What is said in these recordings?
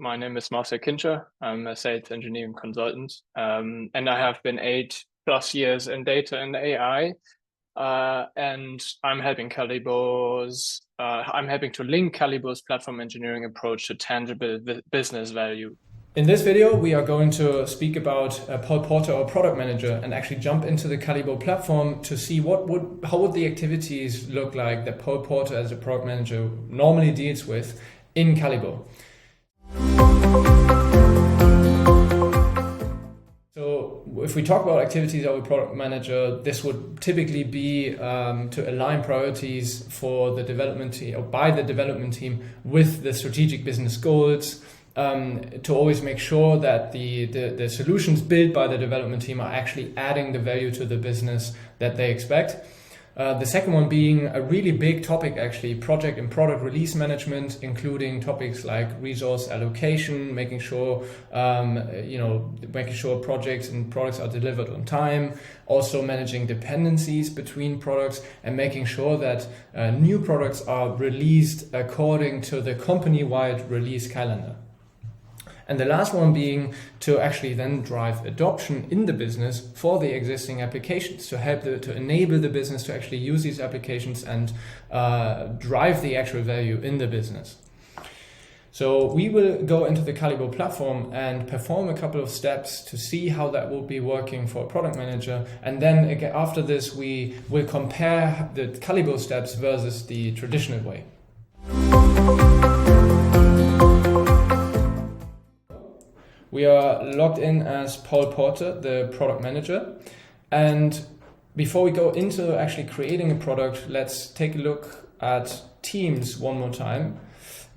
My name is Marcel Kintscher. I'm a sales engineering consultant, and I have been 8+ years in data and AI. And I'm helping I'm helping to link Calibo's platform engineering approach to tangible business value. In this video, we are going to speak about Paul Porter, our product manager, and actually jump into the Calibo platform to see how would the activities look like that Paul Porter as a product manager normally deals with in Calibo. So if we talk about activities of a product manager, this would typically be to align priorities for the development team or by the development team with the strategic business goals, to always make sure that the solutions built by the development team are actually adding the value to the business that they expect. The second one being a really big topic, actually, project and product release management, including topics like resource allocation, making sure projects and products are delivered on time, also managing dependencies between products, and making sure that new products are released according to the company-wide release calendar. And the last one being to actually then drive adoption in the business for the existing applications, to enable the business to actually use these applications and drive the actual value in the business. So we will go into the Calibo platform and perform a couple of steps to see how that will be working for a product manager. And then again, after this, we will compare the Calibo steps versus the traditional way. We are logged in as Paul Porter, the product manager. And before we go into actually creating a product, let's take a look at Teams one more time.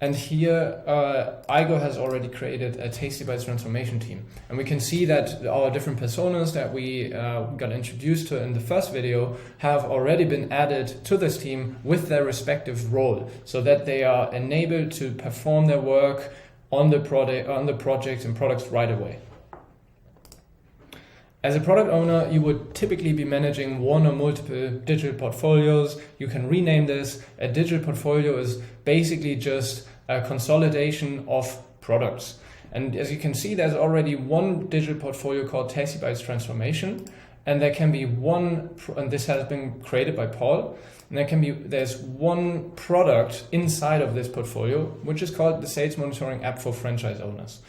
And here, Igo has already created a Tasty Bites transformation team. And we can see that our different personas that we got introduced to in the first video have already been added to this team with their respective role, so that they are enabled to perform their work on the projects and products right away. As a product owner, you would typically be managing one or multiple digital portfolios. You can rename this. A digital portfolio is basically just a consolidation of products. And as you can see, there's already one digital portfolio called Tasty Bites Transformation. And there can be and this has been created by Paul. And there's one product inside of this portfolio, which is called the Sales Monitoring App for Franchise Owners.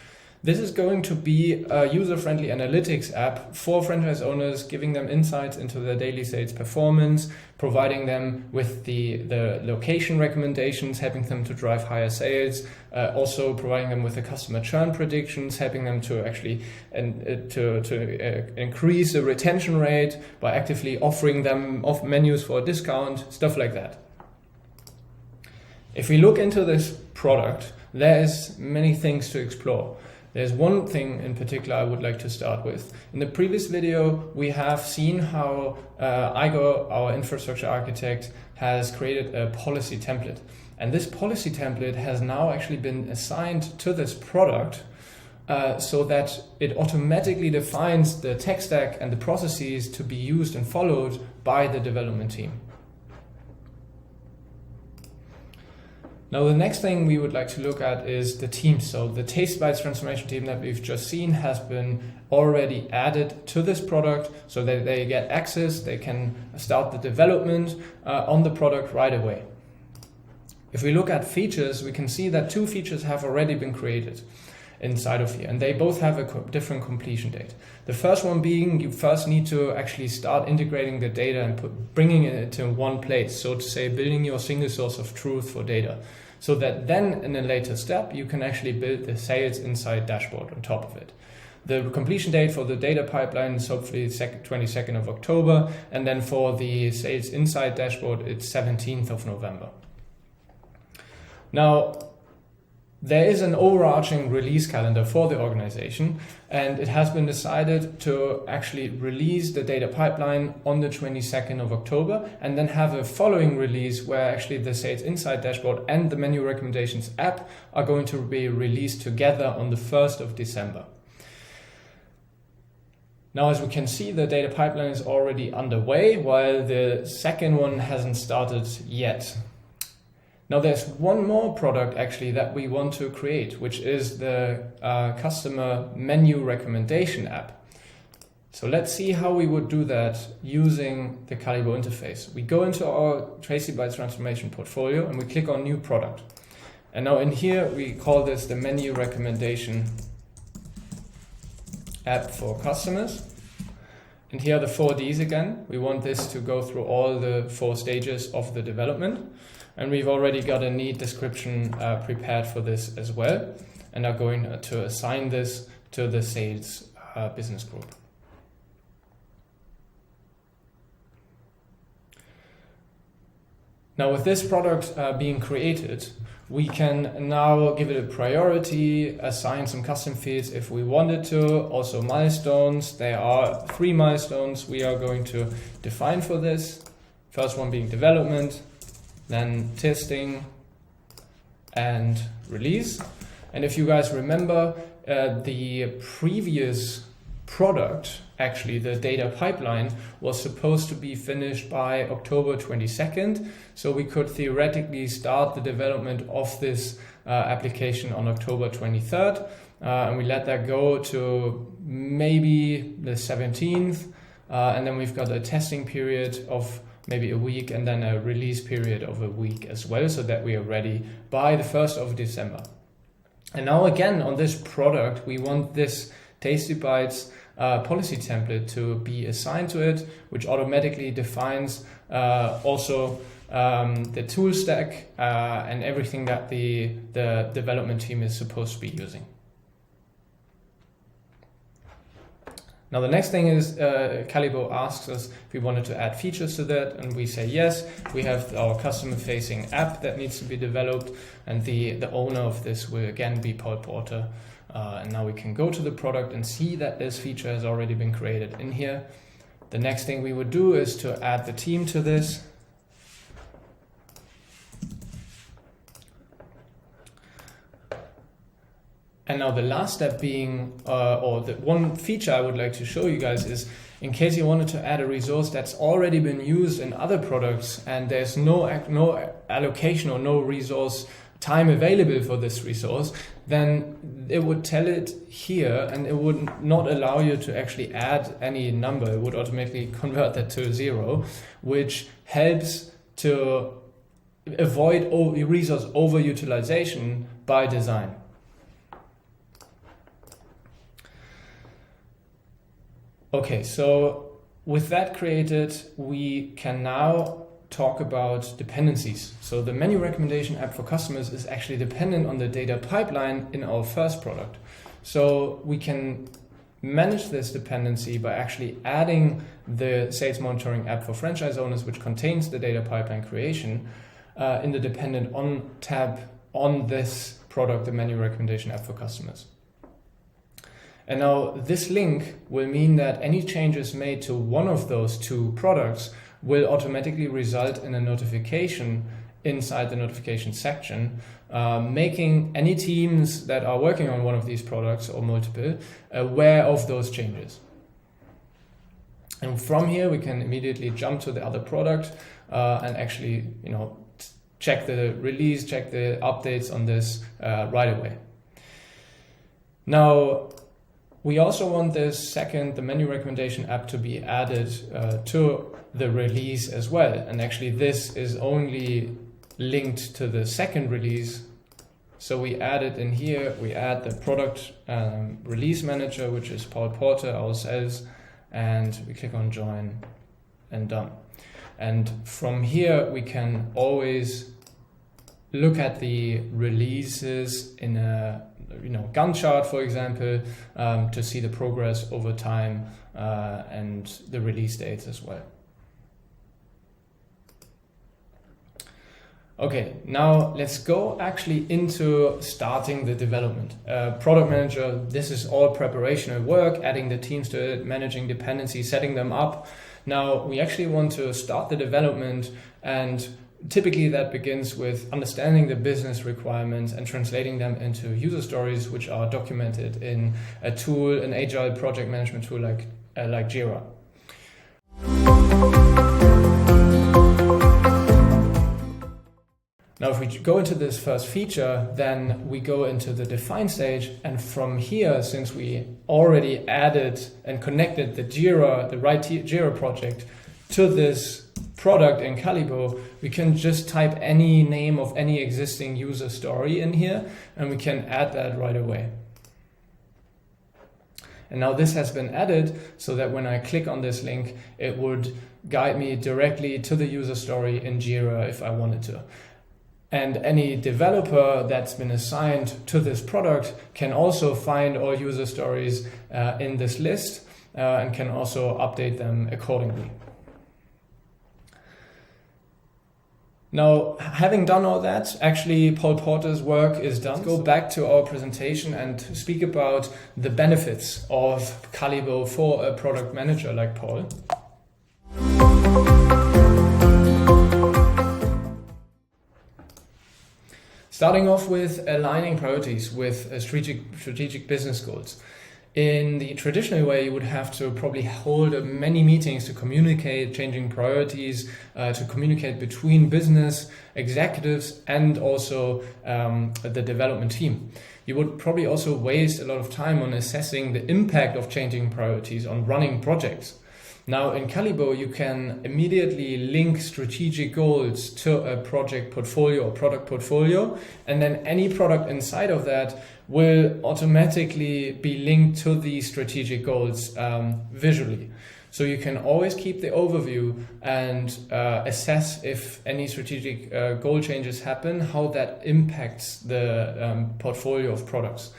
This is going to be a user-friendly analytics app for franchise owners, giving them insights into their daily sales performance, providing them with the location recommendations, helping them to drive higher sales, also providing them with the customer churn predictions, helping them to actually increase the retention rate by actively offering them menus for a discount, stuff like that. If we look into this product, there's many things to explore. There's one thing in particular I would like to start with. In the previous video, we have seen how Igo, our infrastructure architect, has created a policy template. And this policy template has now actually been assigned to this product so that it automatically defines the tech stack and the processes to be used and followed by the development team. Now, the next thing we would like to look at is the team. So the Tasty Bites transformation team that we've just seen has been already added to this product so that they get access, they can start the development on the product right away. If we look at features, we can see that 2 features have already been created inside of here, and they both have a different completion date. The first one being you first need to actually start integrating the data and bringing it into one place, so to say, building your single source of truth for data, so that then in a later step you can actually build the Sales Insight dashboard on top of it. The completion date for the data pipeline is hopefully 22nd of October, and then for the Sales Insight dashboard it's 17th of November. Now, there is an overarching release calendar for the organization, and it has been decided to actually release the data pipeline on the 22nd of October and then have a following release where actually the Sales Insight dashboard and the menu recommendations app are going to be released together on the 1st of December. Now, as we can see, the data pipeline is already underway while the second one hasn't started yet. Now there's one more product actually that we want to create, which is the customer menu recommendation app. So let's see how we would do that using the Calibo interface. We go into our Tracy Bytes transformation portfolio and we click on new product. And now in here we call this the menu recommendation app for customers. And here are the 4Ds again. We want this to go through all the 4 stages of the development. And we've already got a neat description prepared for this as well, and are going to assign this to the sales business group. Now with this product being created, we can now give it a priority, assign some custom fields if we wanted to, also milestones. There are 3 milestones we are going to define for this. First one being development, then testing and release. And if you guys remember, the previous product, actually the data pipeline, was supposed to be finished by October 22nd. So we could theoretically start the development of this application on October 23rd. And we let that go to maybe the 17th. And then we've got a testing period of maybe a week and then a release period of a week as well, so that we are ready by the 1st of December. And now again, on this product, we want this Tasty Bytes policy template to be assigned to it, which automatically defines also the tool stack and everything that the development team is supposed to be using. Now the next thing is Calibo asks us if we wanted to add features to that, and we say yes. We have our customer-facing app that needs to be developed, and the owner of this will again be Paul Porter. And now we can go to the product and see that this feature has already been created in here. The next thing we would do is to add the team to this. And now the last step being, or the one feature I would like to show you guys is, in case you wanted to add a resource that's already been used in other products and there's no allocation or no resource time available for this resource, then it would tell it here and it would not allow you to actually add any number. It would automatically convert that to 0, which helps to avoid resource overutilization by design. Okay, so with that created, we can now talk about dependencies. So the menu recommendation app for customers is actually dependent on the data pipeline in our first product. So we can manage this dependency by actually adding the sales monitoring app for franchise owners, which contains the data pipeline creation, in the dependent on tab on this product, the menu recommendation app for customers. And now this link will mean that any changes made to one of those 2 products will automatically result in a notification inside the notification section, making any teams that are working on one of these products or multiple aware of those changes. And from here we can immediately jump to the other product and actually, check the release, check the updates on this right away. Now, we also want this the menu recommendation app, to be added to the release as well. And actually this is only linked to the second release. So we add it in here, we add the product release manager, which is Paul Porter ourselves, and we click on join and done. And from here we can always look at the releases in a Gantt chart, for example, to see the progress over time and the release dates as well. Okay, now let's go actually into starting the development. Product manager, this is all preparational work, adding the teams to it, managing dependencies, setting them up. Now we actually want to start the development, and typically that begins with understanding the business requirements and translating them into user stories, which are documented in a tool, an agile project management tool like Jira. Now, if we go into this first feature, then we go into the define stage. And from here, since we already added and connected the right Jira project to this product in Calibo, we can just type any name of any existing user story in here, and we can add that right away. And now this has been added so that when I click on this link, it would guide me directly to the user story in Jira if I wanted to. And any developer that's been assigned to this product can also find all user stories in this list and can also update them accordingly. Now, having done all that, actually Paul Porter's work is done. Let's go back to our presentation and speak about the benefits of Calibo for a product manager like Paul. Starting off with aligning priorities with strategic business goals. In the traditional way, you would have to probably hold many meetings to communicate changing priorities, to communicate between business executives and also the development team. You would probably also waste a lot of time on assessing the impact of changing priorities on running projects. Now in Calibo, you can immediately link strategic goals to a project portfolio or product portfolio, and then any product inside of that will automatically be linked to the strategic goals visually. So you can always keep the overview and assess if any strategic goal changes happen, how that impacts the portfolio of products.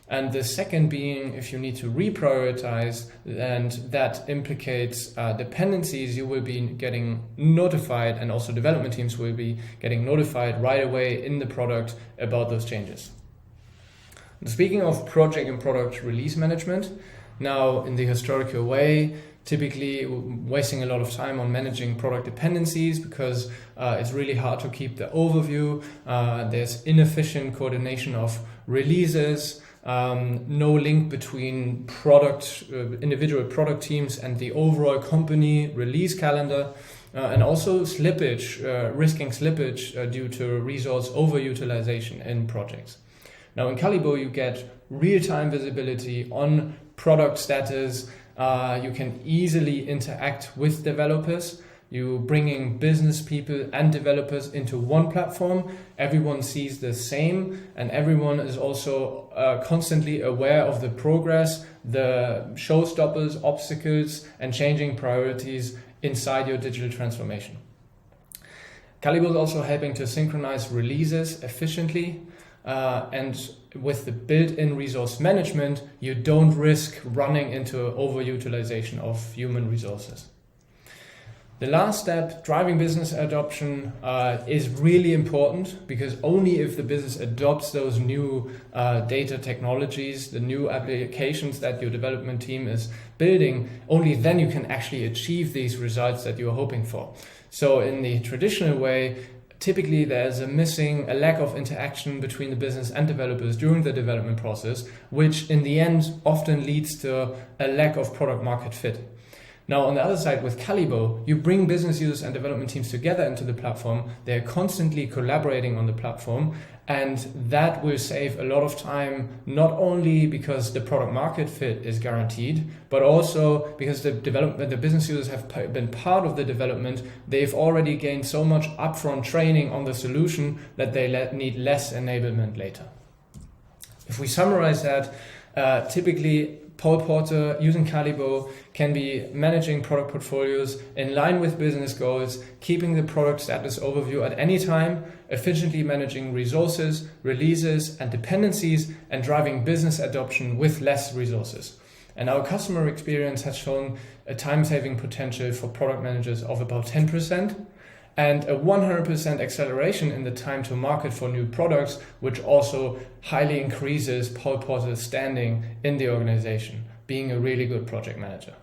And the second being, if you need to reprioritize, and that implicates dependencies, you will be getting notified, and also development teams will be getting notified right away in the product about those changes. Speaking of project and product release management, now in the historical way, typically wasting a lot of time on managing product dependencies because it's really hard to keep the overview. There's inefficient coordination of releases, no link between individual product teams and the overall company release calendar, and also slippage, risking slippage due to resource overutilization in projects. Now in Calibo, you get real-time visibility on product status. You can easily interact with developers. You bringing business people and developers into one platform. Everyone sees the same, and everyone is also constantly aware of the progress, the showstoppers, obstacles, and changing priorities inside your digital transformation. Calibo is also helping to synchronize releases efficiently, and with the built-in resource management, you don't risk running into overutilization of human resources. The last step, driving business adoption, is really important, because only if the business adopts those new data technologies, the new applications that your development team is building, only then you can actually achieve these results that you're hoping for. So in the traditional way, typically there's a lack of interaction between the business and developers during the development process, which in the end often leads to a lack of product market fit. Now, on the other side, with Calibo, you bring business users and development teams together into the platform. They're constantly collaborating on the platform, and that will save a lot of time, not only because the product market fit is guaranteed, but also because the business users have been part of the development. They've already gained so much upfront training on the solution that they need less enablement later. If we summarize that, typically Paul Porter, using Calibo, can be managing product portfolios in line with business goals, keeping the product status overview at any time, efficiently managing resources, releases, and dependencies, and driving business adoption with less resources. And our customer experience has shown a time-saving potential for product managers of about 10%, and a 100% acceleration in the time to market for new products, which also highly increases Paul Porter's standing in the organization, being a really good project manager.